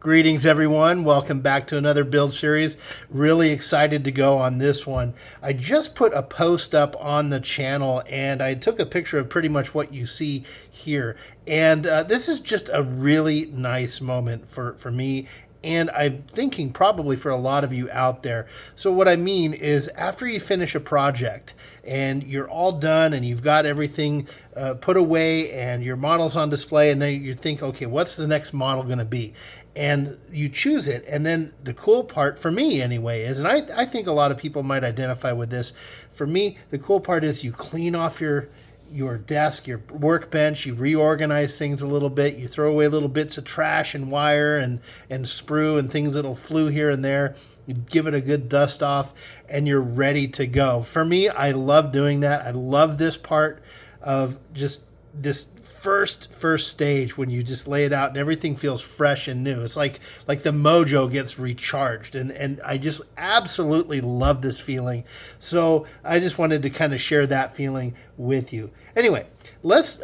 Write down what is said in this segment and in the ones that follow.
Greetings, everyone. Welcome back to another build series. Really excited to go on this one. I just put a post up on the channel and I took a picture of pretty much what you see here. And this is just a really nice moment for me. And I'm thinking probably for a lot of you out there. So what I mean is after you finish a project and you're all done and you've got everything put away and your model's on display, and then you think, okay, what's the next model going to be? And you choose it. And then the cool part for me anyway is, and I think a lot of people might identify with this. For me, the cool part is you clean off your desk, your workbench, you reorganize things a little bit, you throw away little bits of trash and wire and sprue and things that'll flew here and there. You give it a good dust off and you're ready to go. For me, I love doing that. I love this part of just this first stage when you just lay it out and everything feels fresh and new. It's like the mojo gets recharged, and I just absolutely love this feeling. So I just wanted to kind of share that feeling with you. Anyway, let's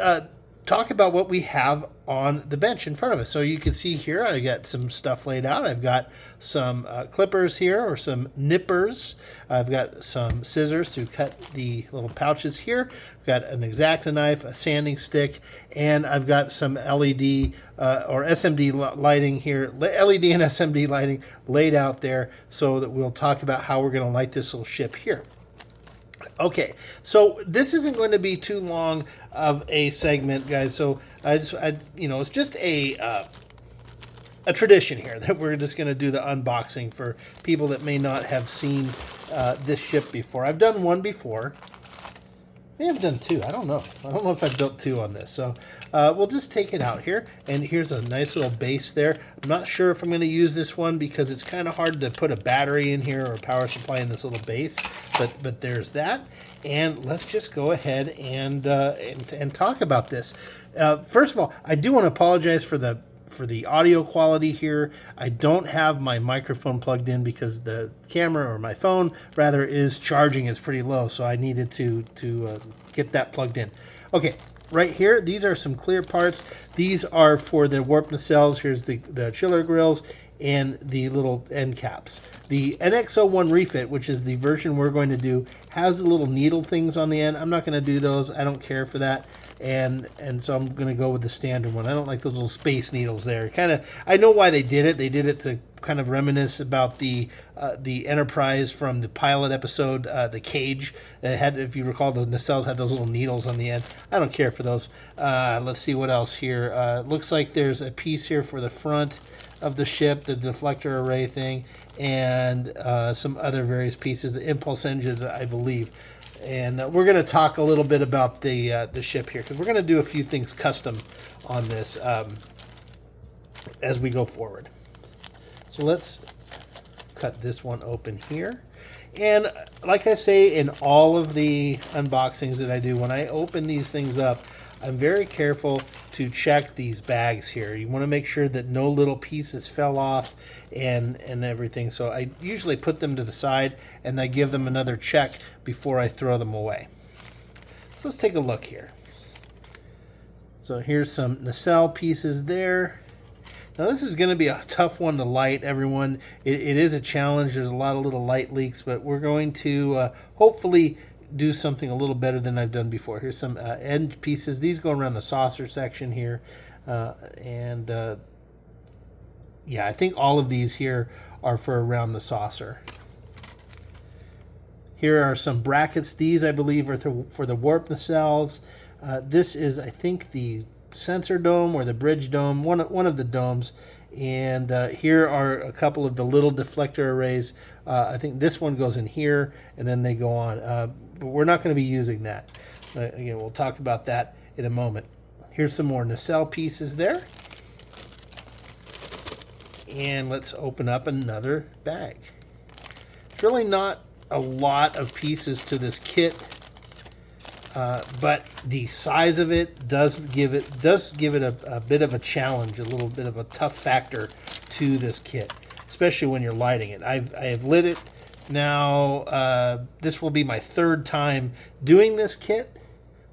talk about what we have on the bench in front of us. So you can see here I got some stuff laid out. I've got some clippers here, or some nippers. I've got some scissors to cut the little pouches here. I've got an X-Acto knife, a sanding stick, and I've got some LED or SMD lighting here, LED and SMD lighting laid out there, so that we'll talk about how we're going to light this little ship here. Okay, so this isn't going to be too long of a segment, guys. So it's just a tradition here that we're just going to do the unboxing for people that may not have seen this ship before. I've done one before. May have done two. I don't know if I've built two on this. So we'll just take it out here. And here's a nice little base there. I'm not sure if I'm going to use this one because it's kind of hard to put a battery in here or a power supply in this little base. But there's that. And let's just go ahead and talk about this. First of all, I do want to apologize for the audio quality here. I don't have my microphone plugged in because the camera, or my phone rather, is charging. It's pretty low, so I needed to get that plugged in. Okay, right here, these are some clear parts. These are for the warp nacelles. Here's the chiller grills and the little end caps. The NX-01 Refit, which is the version we're going to do, has the little needle things on the end. I'm not going to do those. I don't care for that. And so I'm going to go with the standard one. I don't like those little space needles there. I know why they did it. They did it to kind of reminisce about the Enterprise from the pilot episode, the Cage. It had, if you recall, the nacelles had those little needles on the end. I don't care for those. Let's see what else here. Looks like there's a piece here for the front of the ship, the deflector array thing, and some other various pieces, the impulse engines, I believe. And we're going to talk a little bit about the ship here, because we're going to do a few things custom on this as we go forward. So let's cut this one open here. And like I say in all of the unboxings that I do, when I open these things up, I'm very careful to check these bags here. You want to make sure that no little pieces fell off and everything. So I usually put them to the side and I give them another check before I throw them away. So let's take a look here. So here's some nacelle pieces there. Now this is going to be a tough one to light, everyone. It is a challenge. There's a lot of little light leaks, but we're going to hopefully do something a little better than I've done before. Here's some end pieces. These go around the saucer section here. Yeah, I think all of these here are for around the saucer. Here are some brackets. These, I believe, are for the warp nacelles. This is, I think, the sensor dome or the bridge dome, one of the domes. And here are a couple of the little deflector arrays. I think this one goes in here, and then they go on. But we're not going to be using that. Again, we'll talk about that in a moment. Here's some more nacelle pieces there. And let's open up another bag. It's really not a lot of pieces to this kit, but the size of it does give it a bit of a challenge, a little bit of a tough factor to this kit, especially when you're lighting it. I have lit it now. This will be my third time doing this kit.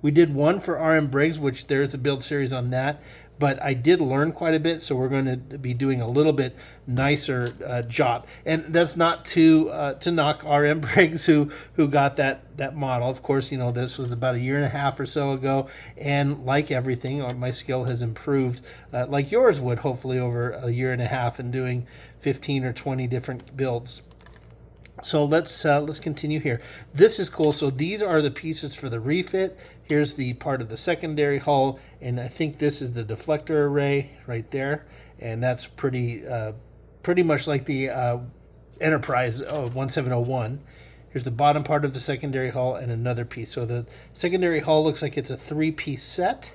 We did one for RM Briggs, which there's a build series on that. but I did learn quite a bit, so we're going to be doing a little bit nicer job. And that's not to knock RM Briggs who got that model. Of course, you know, this was about 1.5 years or so ago, and like everything, my skill has improved, like yours would hopefully over 1.5 years in doing 15 or 20 different builds. So let's continue here. This is cool. So these are the pieces for the refit. Here's the part of the secondary hull, and I think this is the deflector array right there, and that's pretty much like the Enterprise 1701. Here's the bottom part of the secondary hull and another piece. So the secondary hull looks like it's a 3-piece set.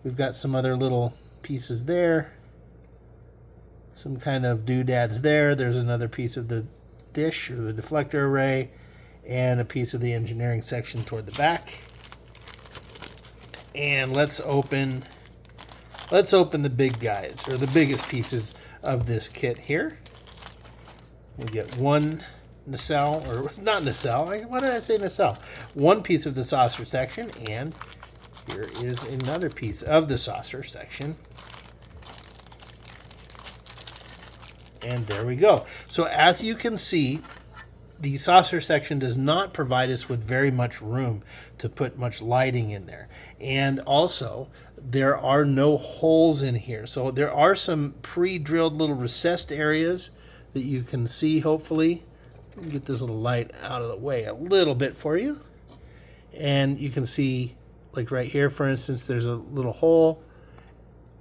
We've got some other little pieces there, some kind of doodads there. There's another piece of the dish or the deflector array, and a piece of the engineering section toward the back. And let's open the big guys, or the biggest pieces of this kit here. We get one nacelle, or not nacelle, why did I say nacelle? One piece of the saucer section, and here is another piece of the saucer section. And there we go. So as you can see, the saucer section does not provide us with very much room to put much lighting in there. And also, there are no holes in here. So there are some pre-drilled little recessed areas that you can see, hopefully. Let me get this little light out of the way a little bit for you. And you can see, like right here, for instance, there's a little hole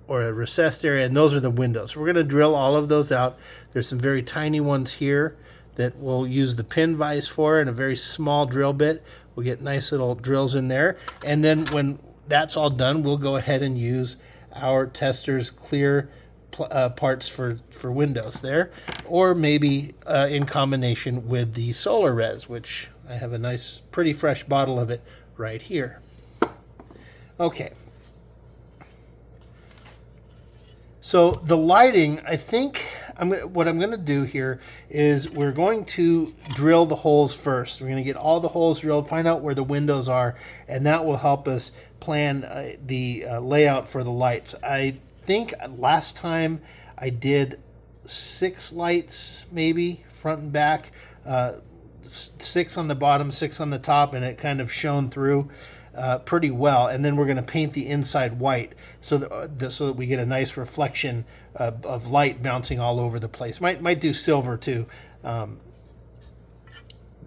or a recessed area, and those are the windows. So we're going to drill all of those out. There's some very tiny ones here that we'll use the pin vise for, and a very small drill bit. We'll get nice little drills in there. And then when that's all done, we'll go ahead and use our tester's clear parts for windows there, or maybe in combination with the solar res, which I have a nice, pretty fresh bottle of it right here. Okay. So the lighting, I think what I'm going to do here is we're going to drill the holes first. We're going to get all the holes drilled, find out where the windows are, and that will help us plan the layout for the lights. I think last time I did 6 lights, maybe, front and back, 6 on the bottom, 6 on the top, and it kind of shone through pretty well. And then we're going to paint the inside white so that we get a nice reflection of light bouncing all over the place. Might do silver too.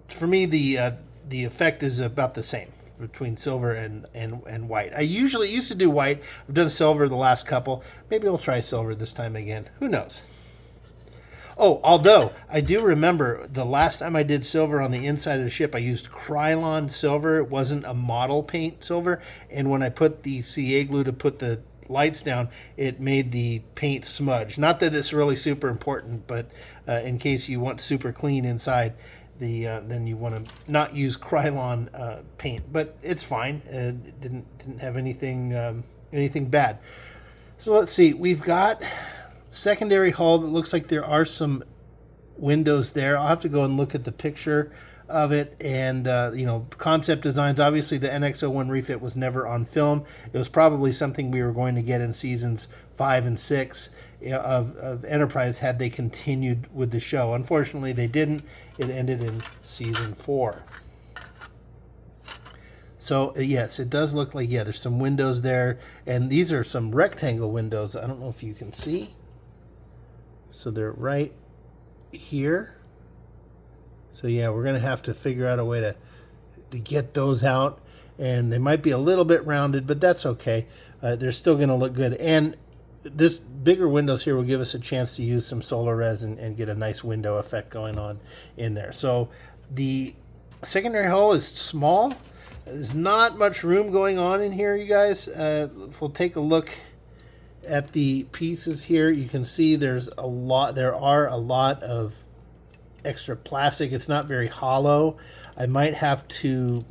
For me, the effect is about the same between silver and white. I usually used to do white. I've done silver the last couple. Maybe I'll try silver this time again. Who knows? Oh, although I do remember the last time I did silver on the inside of the ship, I used Krylon silver. It wasn't a model paint silver. And when I put the CA glue to put the lights down, it made the paint smudge. Not that it's really super important, but in case you want super clean inside, then you want to not use Krylon paint. But it's fine. It didn't have anything bad. So let's see. We've got secondary hull that looks like there are some windows there. I'll have to go and look at the picture of it, and concept designs. Obviously the NX-01 Refit was never on film. It was probably something we were going to get in seasons 5 and 6 of Enterprise had they continued with the show. Unfortunately they didn't. It ended in season 4. So yes, it does look like, yeah, there's some windows there, and these are some rectangle windows. I don't know if you can see. So they're right here. So yeah, we're gonna have to figure out a way to get those out, and they might be a little bit rounded, but that's okay. They're still gonna look good, and this bigger windows here will give us a chance to use some solar res and get a nice window effect going on in there. So the secondary hull is small. There's not much room going on in here, you guys. If we'll take a look at the pieces here, you can see there are a lot of extra plastic. It's not very hollow. I have to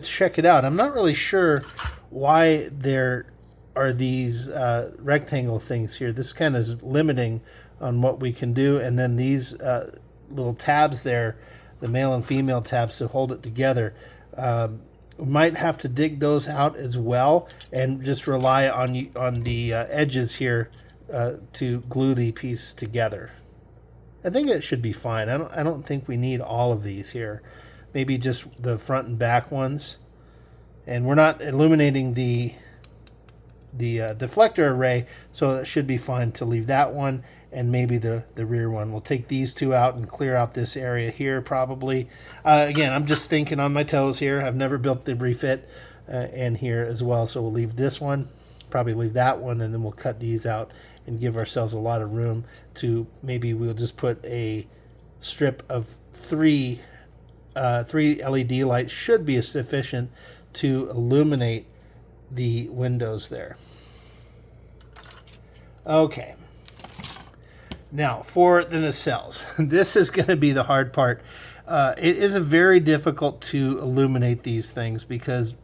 check it out. I'm not really sure why there are these rectangle things here. This kind of is limiting on what we can do. And then these little tabs there, the male and female tabs to hold it together, We might have to dig those out as well and just rely on the edges here to glue the piece together. I think it should be fine. I don't think we need all of these here. Maybe just the front and back ones. And we're not illuminating the deflector array, so it should be fine to leave that one and maybe the rear one. We'll take these two out and clear out this area here probably. Again, I'm just thinking on my toes here. I've never built the refit and here as well, so we'll leave this one, probably leave that one, and then we'll cut these out and give ourselves a lot of room to, maybe we'll just put a strip of three LED lights should be sufficient to illuminate the windows there. Okay. Now, for the nacelles, this is going to be the hard part. It is very difficult to illuminate these things because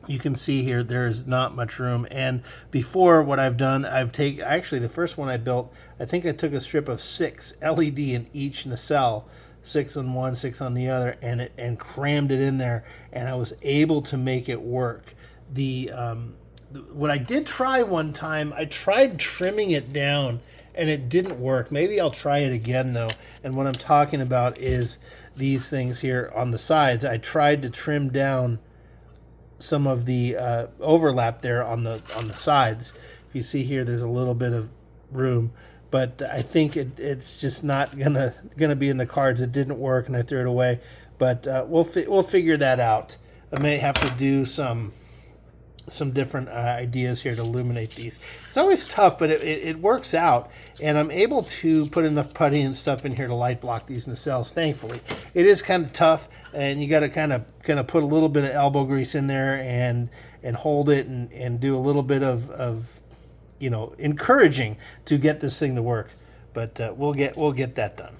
you can see here there's not much room. And before, what I've done, actually the first one I built, I think I took a strip of 6 LED in each nacelle, 6 on one, 6 on the other, and crammed it in there, and I was able to make it work. What I did try one time, I tried trimming it down, and it didn't work. Maybe I'll try it again though. And what I'm talking about is these things here on the sides. I tried to trim down some of the overlap there on the sides. If you see here, there's a little bit of room, but I think it's just not gonna be in the cards. It didn't work, and I threw it away. But we'll figure that out. I may have to do some different ideas here to illuminate these. It's always tough, but it works out, and I'm able to put enough putty and stuff in here to light block these nacelles, thankfully. It is kind of tough, and you got to kind of put a little bit of elbow grease in there and hold it and do a little bit of encouraging to get this thing to work. But we'll get that done.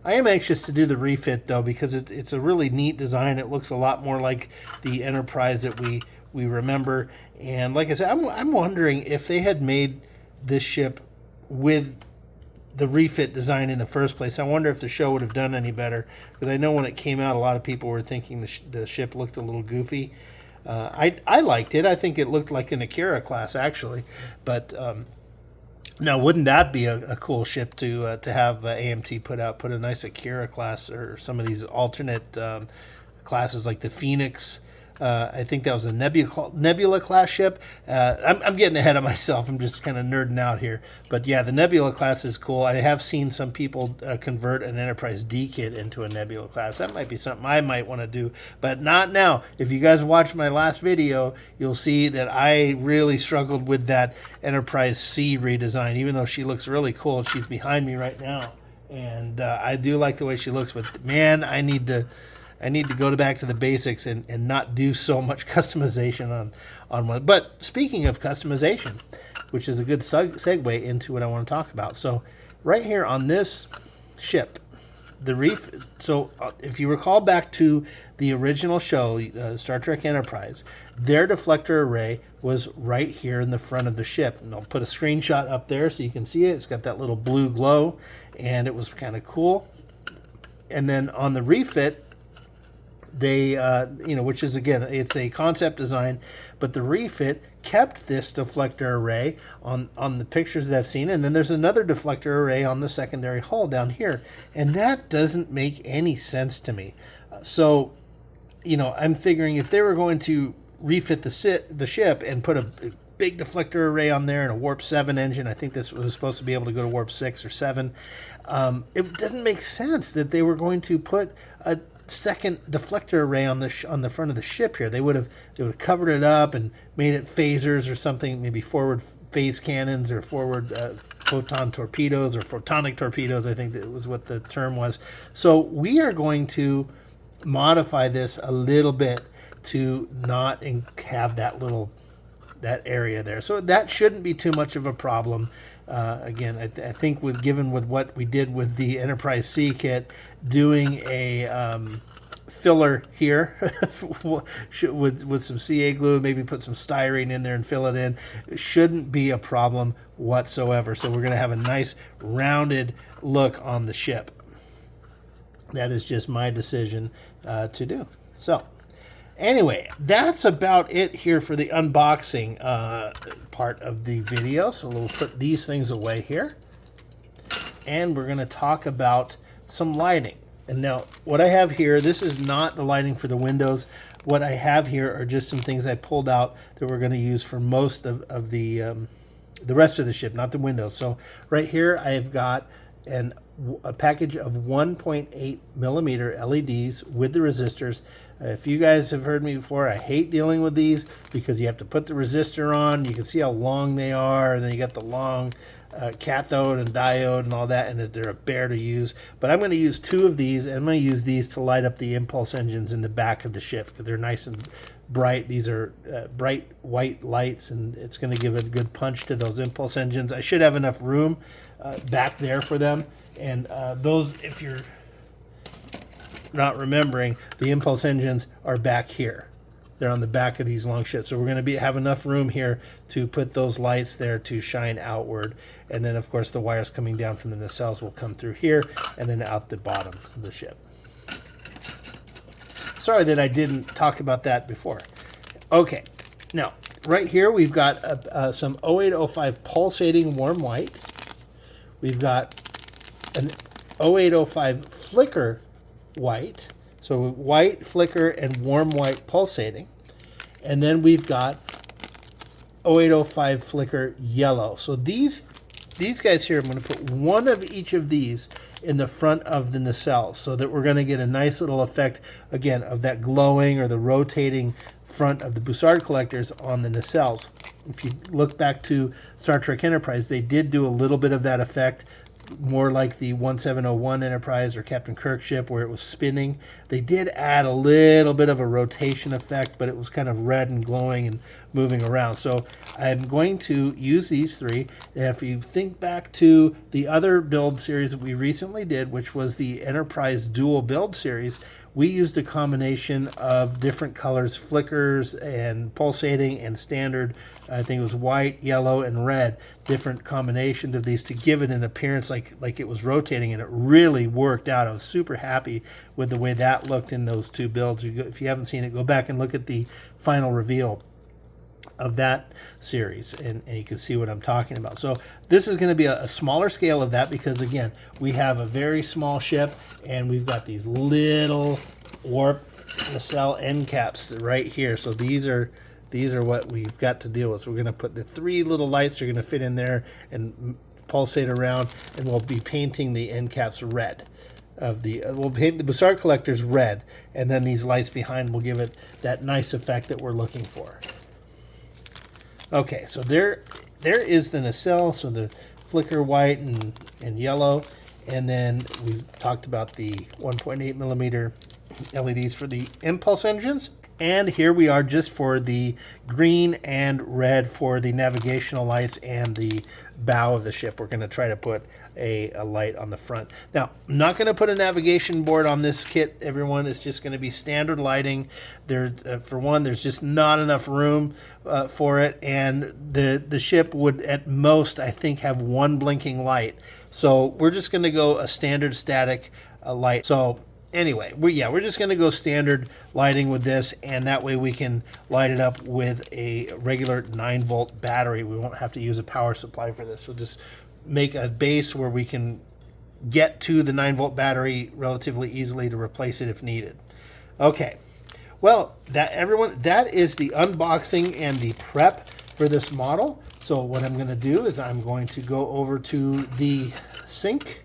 I am anxious to do the refit though, because it's a really neat design. It looks a lot more like the Enterprise that we remember. And like I said, I'm wondering if they had made this ship with the refit design in the first place. I wonder if the show would have done any better, because I know when it came out, a lot of people were thinking the ship looked a little goofy. I liked it. I think it looked like an Akira class actually, but now wouldn't that be a cool ship to have AMT put a nice Akira class, or some of these alternate classes like the Phoenix. I think that was a Nebula class ship. I'm getting ahead of myself. I'm just kind of nerding out here. But yeah, the Nebula class is cool. I have seen some people convert an Enterprise D kit into a Nebula class. That might be something I might want to do, but not now. If you guys watched my last video, you'll see that I really struggled with that Enterprise C redesign, even though she looks really cool. She's behind me right now, and I do like the way she looks, but man, I need to go back to the basics and not do so much customization on one. But speaking of customization, which is a good segue into what I want to talk about. So right here on this ship, the reef. So if you recall back to the original show, Star Trek Enterprise, their deflector array was right here in the front of the ship. And I'll put a screenshot up there so you can see it. It's got that little blue glow, and it was kind of cool. And then on the refit, they, which is, again, it's a concept design, but the refit kept this deflector array on the pictures that I've seen, and then there's another deflector array on the secondary hull down here, and that doesn't make any sense to me. So, I'm figuring if they were going to refit the ship and put a big deflector array on there and a warp 7 engine, I think this was supposed to be able to go to warp 6 or 7, it doesn't make sense that they were going to put a second deflector array on the front of the ship here. They would have covered it up and made it phasers or something, maybe forward phase cannons or forward photon torpedoes or photonic torpedoes, I think that was what the term was. So we are going to modify this a little bit to not have that area there. So that shouldn't be too much of a problem. Again, I think given what we did with the Enterprise C kit, doing a filler here with some CA glue, maybe put some styrene in there and fill it in, it shouldn't be a problem whatsoever. So we're going to have a nice rounded look on the ship. That is just my decision to do. So Anyway, that's about it here for the unboxing part of the video. So we'll put these things away here. And we're going to talk about some lighting. And now what I have here, this is not the lighting for the windows. What I have here are just some things I pulled out that we're going to use for most of the rest of the ship, not the windows. So right here I've got a package of 1.8 millimeter LEDs with the resistors. If you guys have heard me before, I hate dealing with these because you have to put the resistor on. You can see how long they are, and then you got the long cathode and diode and all that, and they're a bear to use. But I'm going to use 2 of these, and I'm going to use these to light up the impulse engines in the back of the ship because they're nice and bright. These are bright white lights, and it's going to give a good punch to those impulse engines. I should have enough room back there for them. And those, if you're not remembering, the impulse engines are back here. They're on the back of these long ships. So we're going to have enough room here to put those lights there to shine outward. And then, of course, the wires coming down from the nacelles will come through here and then out the bottom of the ship. Sorry that I didn't talk about that before. Okay, now, right here we've got some 0805 pulsating warm white. We've got an 0805 flicker white, so white, flicker, and warm white pulsating. And then we've got 0805 flicker yellow. So these guys here, I'm going to put one of each of these in the front of the nacelle so that we're going to get a nice little effect, again, of that glowing or the rotating front of the Bussard collectors on the nacelles. If you look back to Star Trek Enterprise, they did do a little bit of that effect, more like the 1701 Enterprise or Captain Kirk ship where it was spinning. They did add a little bit of a rotation effect, but it was kind of red and glowing and moving around. So I'm going to use these 3. And if you think back to the other build series that we recently did, which was the Enterprise Dual Build series, we used a combination of different colors, flickers and pulsating and standard. I think it was white, yellow, and red, different combinations of these to give it an appearance like it was rotating, and it really worked out. I was super happy with the way that looked in those 2 builds. If you haven't seen it, go back and look at the final reveal of that series, and you can see what I'm talking about. So this is going to be a smaller scale of that because, again, we have a very small ship, and we've got these little warp nacelle end caps right here. So these are what we've got to deal with. So we're going to put the 3 little lights are going to fit in there and pulsate around, and we'll be painting the end caps red. We'll paint the Bussard collectors red, and then these lights behind will give it that nice effect that we're looking for. Okay, so there is the nacelle, so the flicker white and yellow, and then we've talked about the 1.8 millimeter LEDs for the impulse engines. And here we are just for the green and red for the navigational lights and the bow of the ship. We're going to try to put a light on the front. Now, I'm not going to put a navigation board on this kit, everyone. It's just going to be standard lighting. For one, there's just not enough room for it, and the ship would at most, I think, have 1 blinking light. So we're just going to go a standard static light. So anyway, we're just going to go standard lighting with this, and that way we can light it up with a regular 9-volt battery. We won't have to use a power supply for this. We'll just make a base where we can get to the 9-volt battery relatively easily to replace it if needed. Okay, well, that is the unboxing and the prep for this model. So what I'm going to do is I'm going to go over to the sink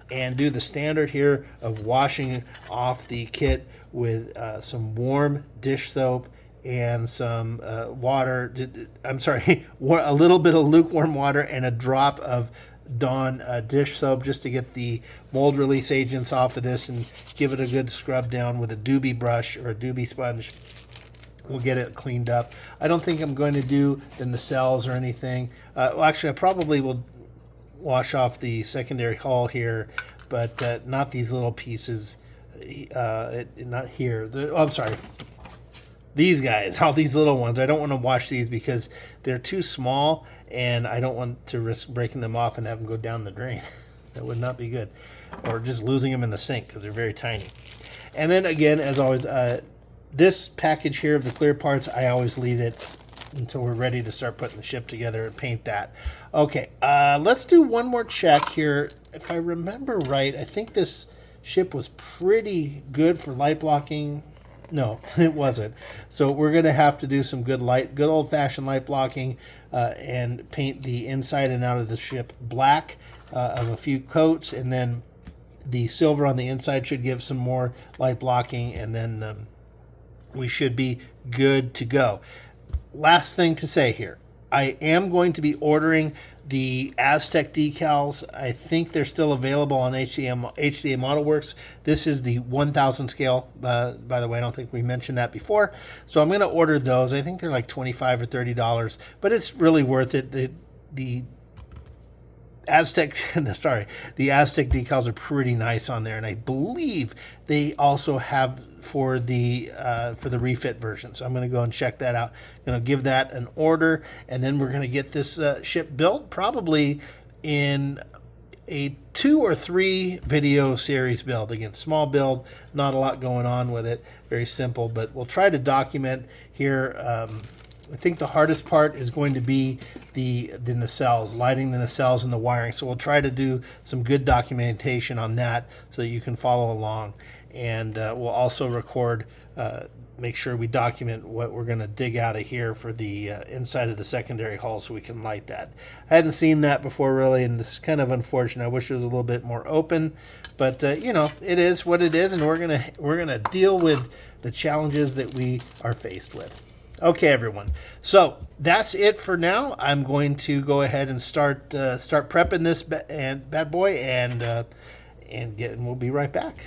and do the standard here of washing off the kit with some warm dish soap and some water. I'm sorry, a little bit of lukewarm water and a drop of Dawn dish soap just to get the mold release agents off of this and give it a good scrub down with a doobie brush or a doobie sponge. We'll get it cleaned up. I don't think I'm going to do the nacelles or anything. Well, actually, I probably will wash off the secondary hull here, but not these little pieces. Not here. I'm sorry. These guys, all these little ones. I don't want to wash these because they're too small, and I don't want to risk breaking them off and have them go down the drain. That would not be good. Or just losing them in the sink because they're very tiny. And then again, as always, This package here of the clear parts, I always leave it until we're ready to start putting the ship together and paint that. Okay, let's do one more check here. If I remember right, I think this ship was pretty good for light blocking. No, it wasn't. So we're going to have to do some good old-fashioned light blocking and paint the inside and out of the ship black of a few coats, and then the silver on the inside should give some more light blocking, and then we should be good to go. Last thing to say here, I am going to be ordering the Aztec decals. I think they're still available on HDA Model Works. This is the 1000 scale. By the way, I don't think we mentioned that before. So I'm going to order those. I think they're like $25 or $30, but it's really worth it. The Aztec, the Aztec decals are pretty nice on there, and I believe they also have for the refit version. So I'm going to go and check that out. I'm going to give that an order, and then we're going to get this ship built probably in a 2 or 3 video series build. Again, small build, not a lot going on with it, very simple, but we'll try to document here. I think the hardest part is going to be the nacelles, lighting the nacelles and the wiring. So we'll try to do some good documentation on that so that you can follow along. And we'll also record, make sure we document what we're going to dig out of here for the inside of the secondary hull so we can light that. I hadn't seen that before really, and it's kind of unfortunate. I wish it was a little bit more open, but you know, it is what it is, and we're gonna deal with the challenges that we are faced with. Okay, everyone. So that's it for now. I'm going to go ahead and start prepping this bad boy, and we'll be right back.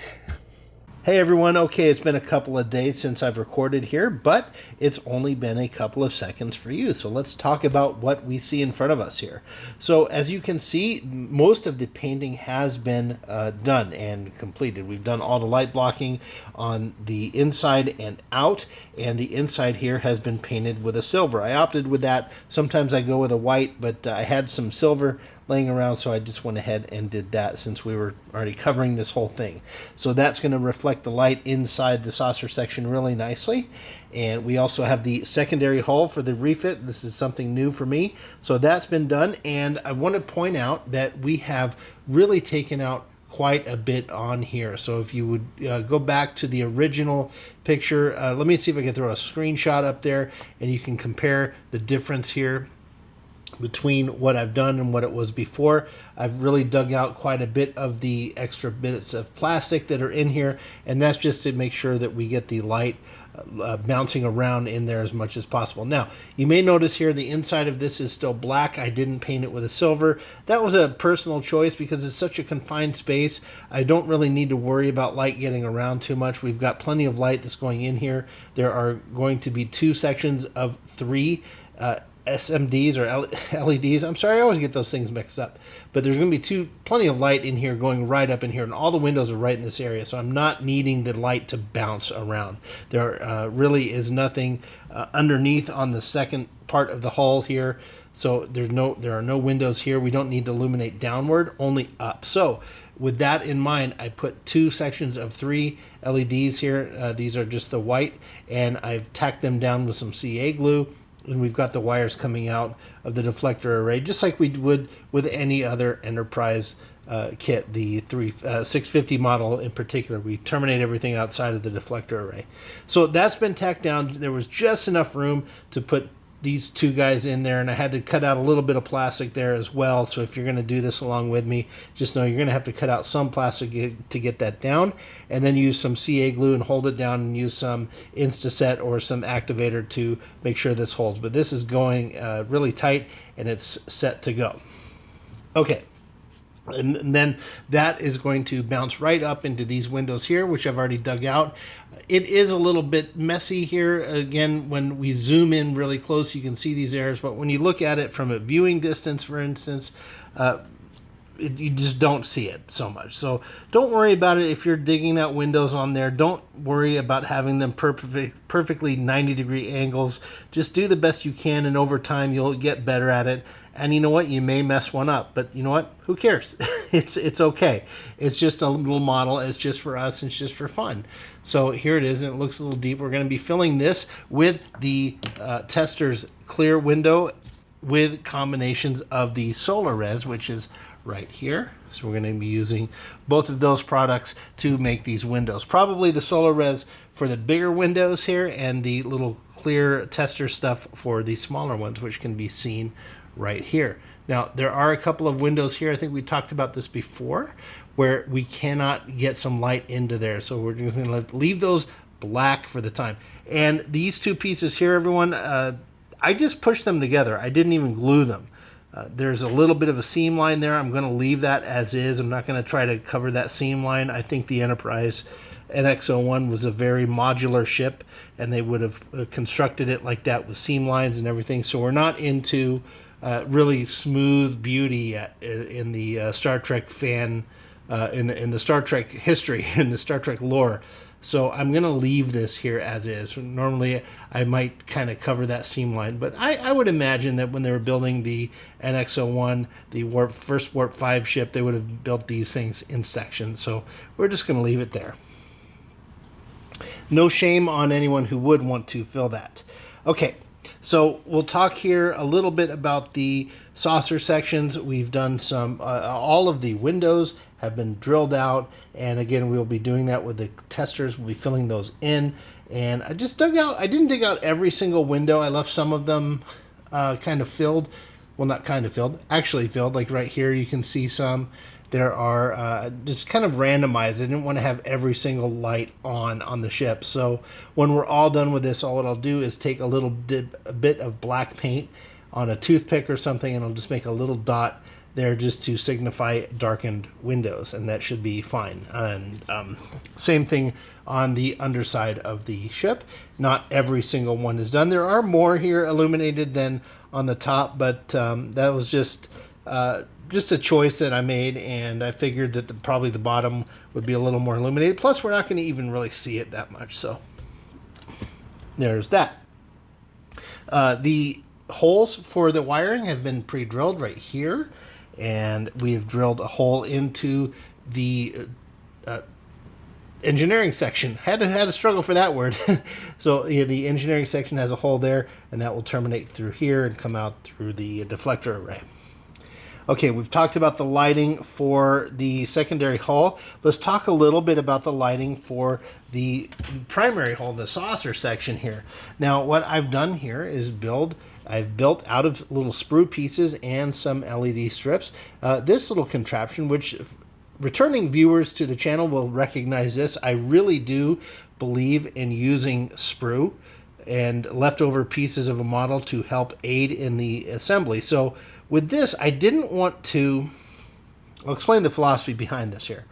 Hey everyone, okay, it's been a couple of days since I've recorded here, but it's only been a couple of seconds for you. So let's talk about what we see in front of us here. So as you can see, most of the painting has been done and completed. We've done all the light blocking on the inside and out, and the inside here has been painted with a silver. I opted with that. Sometimes I go with a white, but I had some silver laying around, so I just went ahead and did that since we were already covering this whole thing. So that's going to reflect the light inside the saucer section really nicely. And we also have the secondary hull for the refit. This is something new for me. So that's been done, and I want to point out that we have really taken out quite a bit on here. So if you would go back to the original picture, let me see if I can throw a screenshot up there, and you can compare the difference here between what I've done and what it was before. I've really dug out quite a bit of the extra bits of plastic that are in here, and that's just to make sure that we get the light bouncing around in there as much as possible. Now, you may notice here the inside of this is still black. I didn't paint it with a silver. That was a personal choice because it's such a confined space. I don't really need to worry about light getting around too much. We've got plenty of light that's going in here. There are going to be 2 sections of 3 SMDs or LEDs. I'm sorry, I always get those things mixed up. But there's going to be plenty of light in here going right up in here, and all the windows are right in this area, so I'm not needing the light to bounce around. There really is nothing underneath on the second part of the hull here, so there are no windows here. We don't need to illuminate downward, only up. So with that in mind, I put 2 sections of 3 LEDs here. These are just the white, and I've tacked them down with some CA glue. And we've got the wires coming out of the deflector array, just like we would with any other Enterprise kit. The 650 model in particular, we terminate everything outside of the deflector array. So that's been tacked down. There was just enough room to put these 2 guys in there, and I had to cut out a little bit of plastic there as well. So if you're going to do this along with me, just know you're going to have to cut out some plastic to get that down, and then use some CA glue and hold it down, and use some Instaset or some activator to make sure this holds. But this is going really tight, and it's set to go. Okay. And then that is going to bounce right up into these windows here, which I've already dug out. It is a little bit messy here. Again, when we zoom in really close, you can see these errors. But when you look at it from a viewing distance, for instance, you just don't see it so much. So don't worry about it if you're digging out windows on there. Don't worry about having them perfectly 90-degree angles. Just do the best you can, and over time you'll get better at it. And you know what? You may mess one up, but you know what? Who cares? It's okay. It's just a little model. It's just for us. It's just for fun. So here it is, and it looks a little deep. We're going to be filling this with the tester's clear window with combinations of the solar res, which is right here. So we're going to be using both of those products to make these windows. Probably the solar res for the bigger windows here, and the little clear tester stuff for the smaller ones, which can be seen right here. Now, there are a couple of windows here, I think we talked about this before, where we cannot get some light into there. So we're just going to leave those black for the time. And these two pieces here, everyone, I just pushed them together. I didn't even glue them. There's a little bit of a seam line there. I'm going to leave that as is. I'm not going to try to cover that seam line. I think the Enterprise NX-01 was a very modular ship, and they would have constructed it like that with seam lines and everything. So we're not into really smooth beauty in the Star Trek fan, in the Star Trek history, in the Star Trek lore. So I'm going to leave this here as is. Normally, I might kind of cover that seam line, but I would imagine that when they were building the NX-01, the first Warp 5 ship, they would have built these things in sections. So we're just going to leave it there. No shame on anyone who would want to fill that. Okay, so we'll talk here a little bit about the saucer sections. We've done some, all of the windows have been drilled out, and again, we'll be doing that with the testers. We'll be filling those in, and I just dug out, I didn't dig out every single window. I left some of them kind of filled. Well, not kind of filled, actually filled. Like right here, you can see some. There are just kind of randomized. I didn't want to have every single light on the ship. So when we're all done with this, all what I'll do is take a bit of black paint on a toothpick or something, and I'll just make a little dot there just to signify darkened windows, and that should be fine. And same thing on the underside of the ship. Not every single one is done. There are more here illuminated than on the top, but that was just a choice that I made, and I figured that probably the bottom would be a little more illuminated. Plus, we're not going to even really see it that much, so there's that. The holes for the wiring have been pre-drilled right here, and we've drilled a hole into the engineering section. Had to struggle for that word. So yeah, the engineering section has a hole there, and that will terminate through here and come out through the deflector array. Okay, we've talked about the lighting for the secondary hull. Let's talk a little bit about the lighting for the primary hull, the saucer section here. Now, what I've done here is I've built out of little sprue pieces and some LED strips, this little contraption, which returning viewers to the channel will recognize this. I really do believe in using sprue and leftover pieces of a model to help aid in the assembly. So with this, I didn't want to, I'll explain the philosophy behind this here.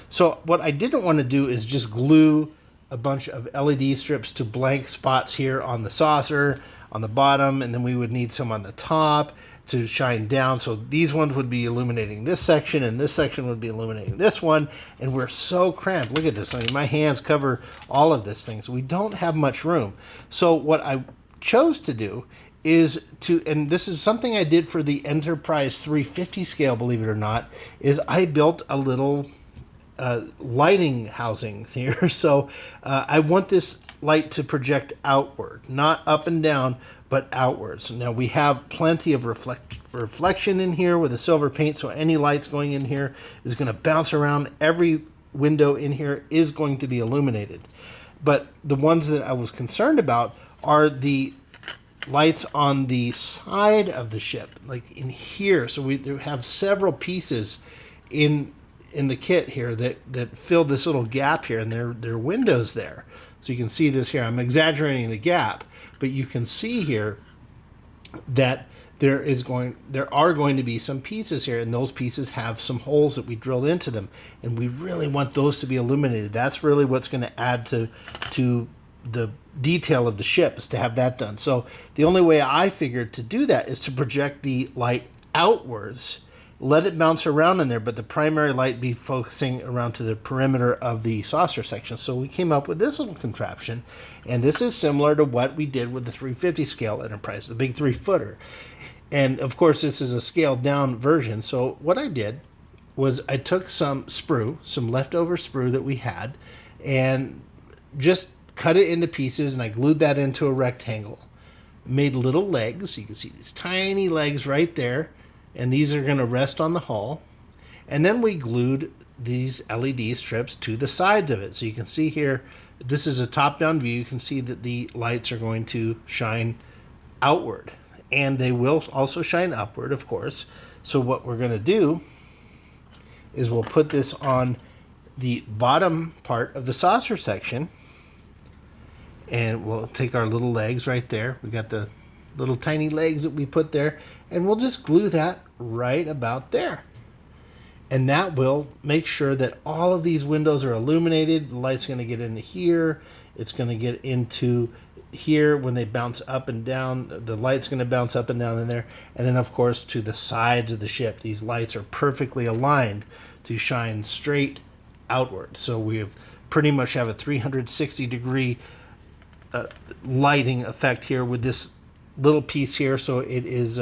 So what I didn't want to do is just glue a bunch of LED strips to blank spots here on the saucer, on the bottom, and then we would need some on the top to shine down. So these ones would be illuminating this section, and this section would be illuminating this one, and we're so cramped. Look at this. I mean, my hands cover all of this thing, so we don't have much room. So what I chose to do is and this is something I did for the Enterprise 350 scale, believe it or not, is I built a little lighting housing here. So I want this light to project outward, not up and down, but outwards. Now we have plenty of reflection in here with the silver paint, so any lights going in here is going to bounce around. Every window in here is going to be illuminated. But the ones that I was concerned about are the lights on the side of the ship, like in here. So we have several pieces in the kit here that fill this little gap here, and there are windows there. So you can see this here. I'm exaggerating the gap, but you can see here that there are going to be some pieces here, and those pieces have some holes that we drilled into them, and we really want those to be illuminated. That's really what's going to add to the detail of the ship, is to have that done. So the only way I figured to do that is to project the light outwards, let it bounce around in there, but the primary light be focusing around to the perimeter of the saucer section. So we came up with this little contraption, and this is similar to what we did with the 350 scale Enterprise, the big 3-footer. And of course, this is a scaled down version. So what I did was I took some sprue, some leftover sprue that we had, and just cut it into pieces, and I glued that into a rectangle. Made little legs. You can see these tiny legs right there, and these are going to rest on the hull. And then we glued these LED strips to the sides of it. So you can see here, this is a top-down view. You can see that the lights are going to shine outward, and they will also shine upward, of course. So what we're going to do is we'll put this on the bottom part of the saucer section, and we'll take our little legs right there. We got the little tiny legs that we put there, and we'll just glue that right about there. And that will make sure that all of these windows are illuminated. The light's going to get into here. It's going to get into here when they bounce up and down. The light's going to bounce up and down in there. And then, of course, to the sides of the ship, these lights are perfectly aligned to shine straight outward. So we have pretty much have a 360-degree lighting effect here with this little piece here. So it is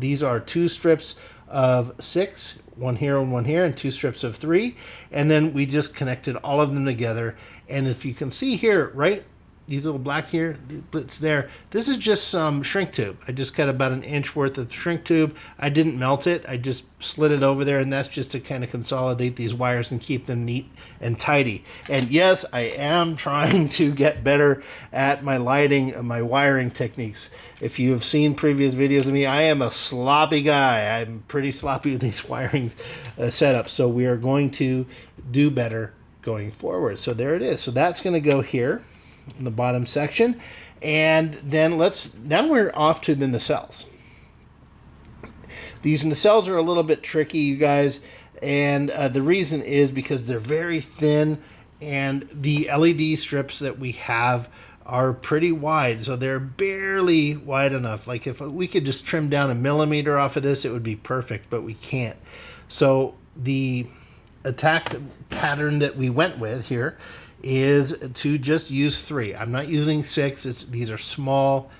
these are two strips of 6, one here and one here, and two strips of 3, and then we just connected all of them together. And if you can see here, right, these little black here, it's there. This is just some shrink tube. I just cut about an inch worth of shrink tube. I didn't melt it. I just slid it over there, and that's just to kind of consolidate these wires and keep them neat and tidy. And yes, I am trying to get better at my lighting and my wiring techniques. If you have seen previous videos of me, I am a sloppy guy. I'm pretty sloppy with these wiring setups. So we are going to do better going forward. So there it is. So that's going to go here in the bottom section, and then now we're off to the nacelles. These nacelles are a little bit tricky, you guys, and the reason is because they're very thin, and the LED strips that we have are pretty wide, so they're barely wide enough. Like if we could just trim down 1 millimeter off of this, it would be perfect, but we can't. So the attack pattern that we went with here is to just use 3. I'm not using 6. These are small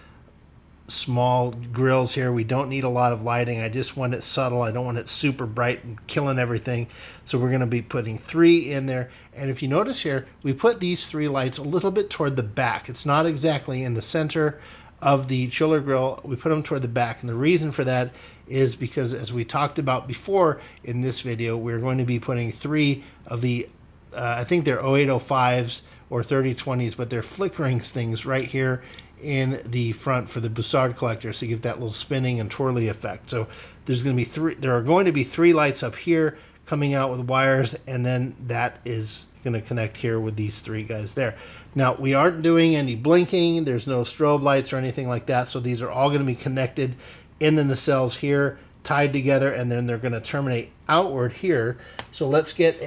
grills here. We don't need a lot of lighting. I just want it subtle. I don't want it super bright and killing everything. So we're going to be putting 3 in there. And if you notice here, we put these 3 lights a little bit toward the back. It's not exactly in the center of the chiller grill. We put them toward the back. And the reason for that is because, as we talked about before in this video, we're going to be putting 3 of the I think they're 0805s or 3020s, but they're flickering things right here in the front for the Bussard collector, so you get that little spinning and twirly effect. So there's going to be there are going to be 3 lights up here coming out with wires, and then that is going to connect here with these 3 guys there. Now, we aren't doing any blinking. There's no strobe lights or anything like that, so these are all going to be connected in the nacelles here, tied together, and then they're going to terminate outward here. So let's get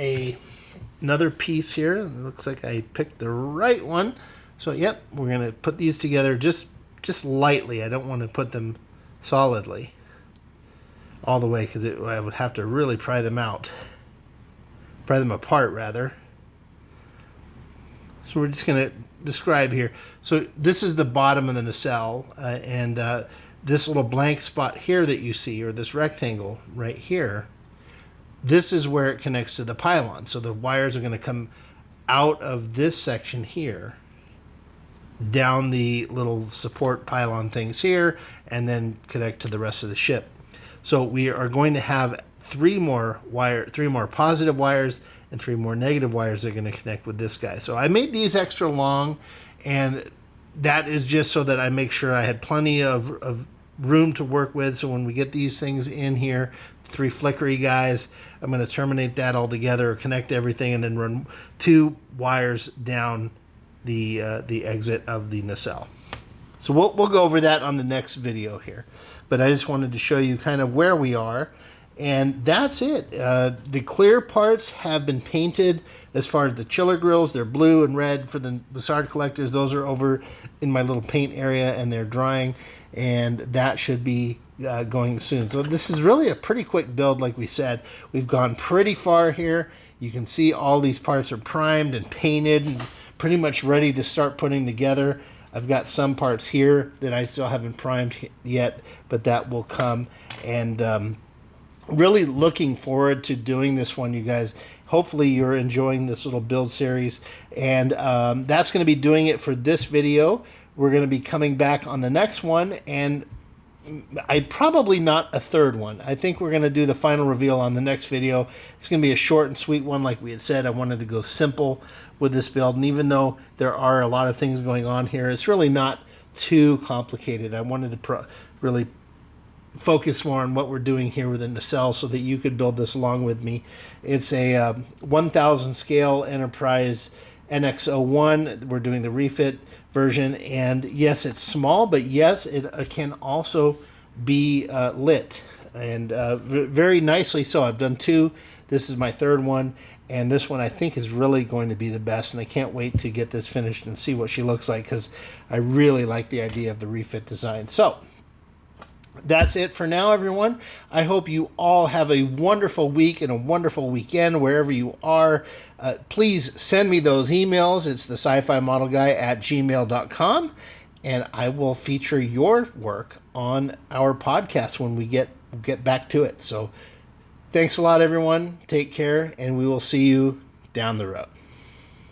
another piece here. It looks like I picked the right one. So yep, we're going to put these together just lightly. I don't want to put them solidly all the way, because I would have to really pry them apart rather. So we're just going to describe here. So this is the bottom of the nacelle, and this little blank spot here that you see, or this rectangle right here, this is where it connects to the pylon. So the wires are going to come out of this section here, down the little support pylon things here, and then connect to the rest of the ship. So we are going to have 3 more positive wires and 3 more negative wires that are going to connect with this guy. So I made these extra long, and that is just so that I make sure I had plenty of room to work with. So when we get these things in here, 3 flickery guys, I'm going to terminate that all together, connect everything, and then run 2 wires down the exit of the nacelle. So we'll go over that on the next video here. But I just wanted to show you kind of where we are. And that's it. The clear parts have been painted. As far as the chiller grills, they're blue and red for the Bussard collectors. Those are over in my little paint area, and they're drying. And that should be going soon. So this is really a pretty quick build, like we said. We've gone pretty far here. You can see all these parts are primed and painted and pretty much ready to start putting together. I've got some parts here that I still haven't primed yet, but that will come. And really looking forward to doing this one, you guys. Hopefully you're enjoying this little build series, and that's going to be doing it for this video. We're going to be coming back on the next one, and I'd probably not a third one. I think we're going to do the final reveal on the next video. It's going to be a short and sweet one. Like we had said, I wanted to go simple with this build, and even though there are a lot of things going on here, it's really not too complicated. I wanted to really focus more on what we're doing here with the nacelle so that you could build this along with me. It's a 1000 scale Enterprise NX-01. We're doing the refit version, and yes, it's small, but yes, it can also be lit, and very nicely so. I've done two. This is my third one, and this one I think is really going to be the best, and I can't wait to get this finished and see what she looks like, because I really like the idea of the refit design. So that's it for now, everyone. I hope you all have a wonderful week and a wonderful weekend wherever you are. Please send me those emails. It's the sci-fi model guy at gmail.com, and I will feature your work on our podcast when we get back to it. So thanks a lot, everyone. Take care, and we will see you down the road.